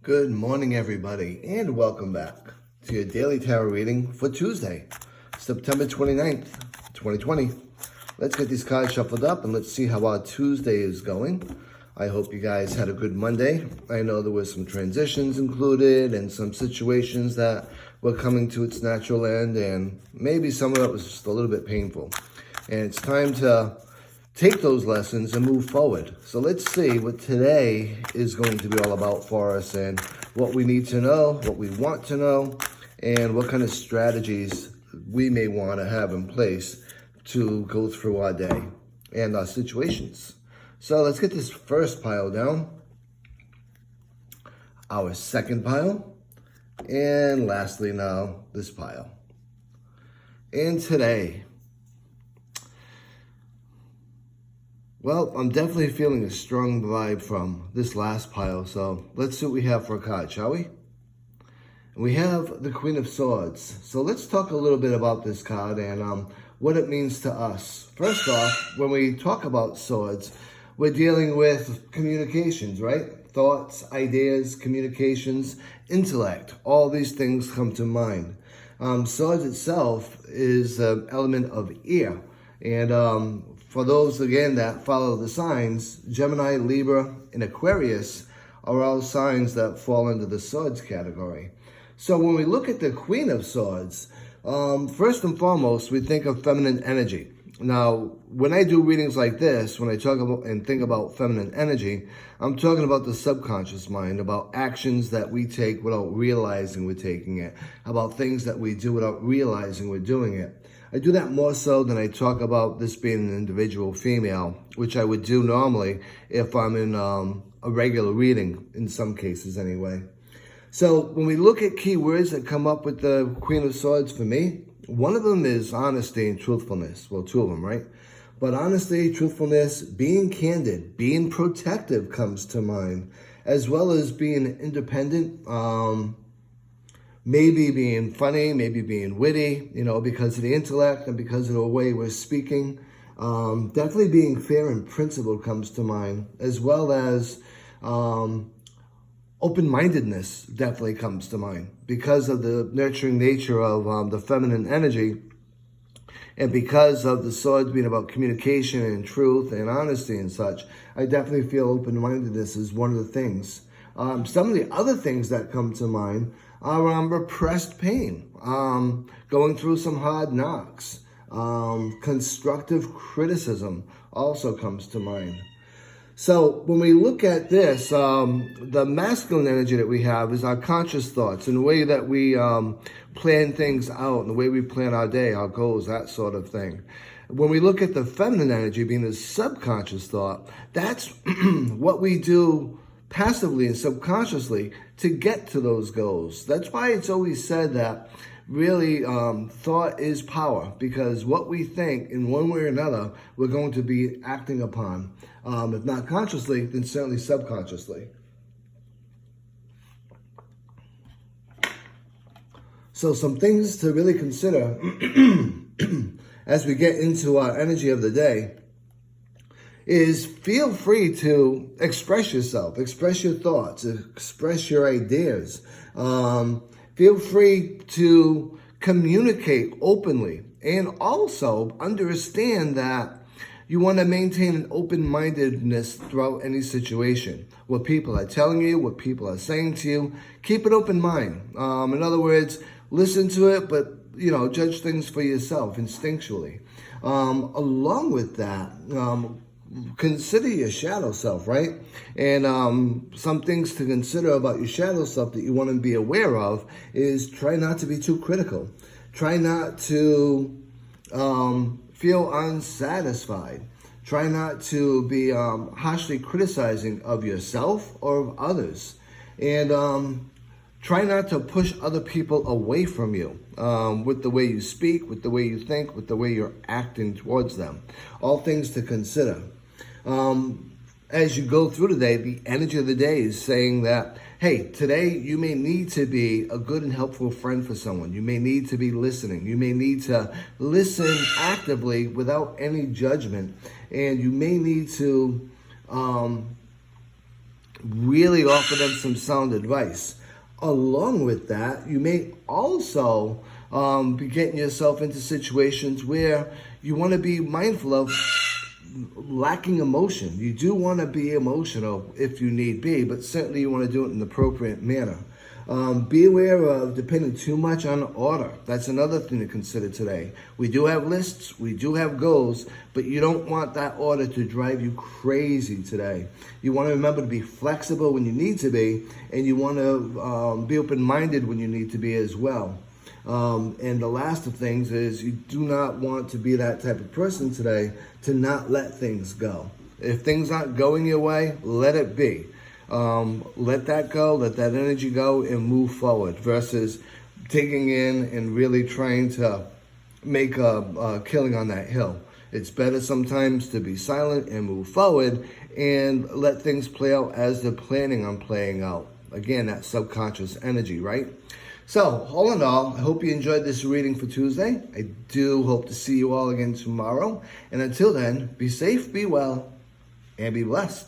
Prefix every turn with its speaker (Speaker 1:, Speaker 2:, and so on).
Speaker 1: Good morning, everybody, and welcome back to your daily tarot reading for Tuesday, September 29th, 2020. Let's get these cards shuffled up and let's see how our Tuesday is going. I hope you guys had a good Monday. I know there were some transitions included and some situations that were coming to its natural end, and maybe some of it was just a little bit painful. And it's time to take those lessons and move forward. So let's see what today is going to be all about for us and what we need to know, what we want to know, and what kind of strategies we may want to have in place to go through our day and our situations. So let's get this first pile down, our second pile, and lastly now this pile. And today, well, I'm definitely feeling a strong vibe from this last pile, so let's see what we have for a card, shall we? We have the Queen of Swords. So let's talk a little bit about this card and what it means to us. First off, when we talk about swords, we're dealing with communications, right? Thoughts, ideas, communications, intellect. All these things come to mind. Swords itself is an element of ear. And for those, again, that follow the signs, Gemini, Libra, and Aquarius are all signs that fall into the swords category. So when we look at the Queen of Swords, first and foremost, we think of feminine energy. Now, when I do readings like this, when I talk about and think about feminine energy, I'm talking about the subconscious mind, about actions that we take without realizing we're taking it, about things that we do without realizing we're doing it. I do that more so than I talk about this being an individual female, which I would do normally if I'm in a regular reading, in some cases anyway. So when we look at keywords that come up with the Queen of Swords for me, one of them is honesty and truthfulness. Well, two of them, right? But honesty, truthfulness, being candid, being protective comes to mind, as well as being independent, maybe being funny, maybe being witty, because of the intellect and because of the way we're speaking. Definitely being fair and principled comes to mind, as well as open-mindedness definitely comes to mind because of the nurturing nature of the feminine energy, and because of the swords being about communication and truth and honesty and such. I definitely feel open-mindedness is one of the things. Some of the other things that come to mind are repressed pain, going through some hard knocks, constructive criticism also comes to mind. So when we look at this, the masculine energy that we have is our conscious thoughts and the way that we plan things out and the way we plan our day, our goals, that sort of thing. When we look at the feminine energy being the subconscious thought, that's what we do passively and subconsciously to get to those goals. That's why it's always said that really thought is power, because what we think in one way or another, we're going to be acting upon. If not consciously, then certainly subconsciously. So some things to really consider as we get into our energy of the day is feel free to express yourself, express your thoughts, express your ideas. Feel free to communicate openly, and also understand that you want to maintain an open-mindedness throughout any situation. What people are telling you, what people are saying to you, keep an open mind. In other words, listen to it, but judge things for yourself instinctually. Along with that, consider your shadow self, right? And some things to consider about your shadow self that you want to be aware of is try not to be too critical. Try not to feel unsatisfied. Try not to be harshly criticizing of yourself or of others. And try not to push other people away from you with the way you speak, with the way you think, with the way you're acting towards them. All things to consider. As you go through today, the energy of the day is saying that, hey, today you may need to be a good and helpful friend for someone. You may need to be listening. You may need to listen actively without any judgment. And you may need to really offer them some sound advice. Along with that, you may also be getting yourself into situations where you want to be mindful of lacking emotion. You do want to be emotional if you need be, but certainly you want to do it in an appropriate manner. Be aware of depending too much on order. That's another thing to consider today. We do have lists, we do have goals, but you don't want that order to drive you crazy today. You want to remember to be flexible when you need to be, and you want to be open-minded when you need to be as well. And the last of things is you do not want to be that type of person today to not let things go. If things aren't going your way, let it be. Let that go, let that energy go, and move forward versus digging in and really trying to make a killing on that hill. It's better sometimes to be silent and move forward and let things play out as they're planning on playing out. Again, that subconscious energy, right? So, all in all, I hope you enjoyed this reading for Tuesday. I do hope to see you all again tomorrow. And until then, be safe, be well, and be blessed.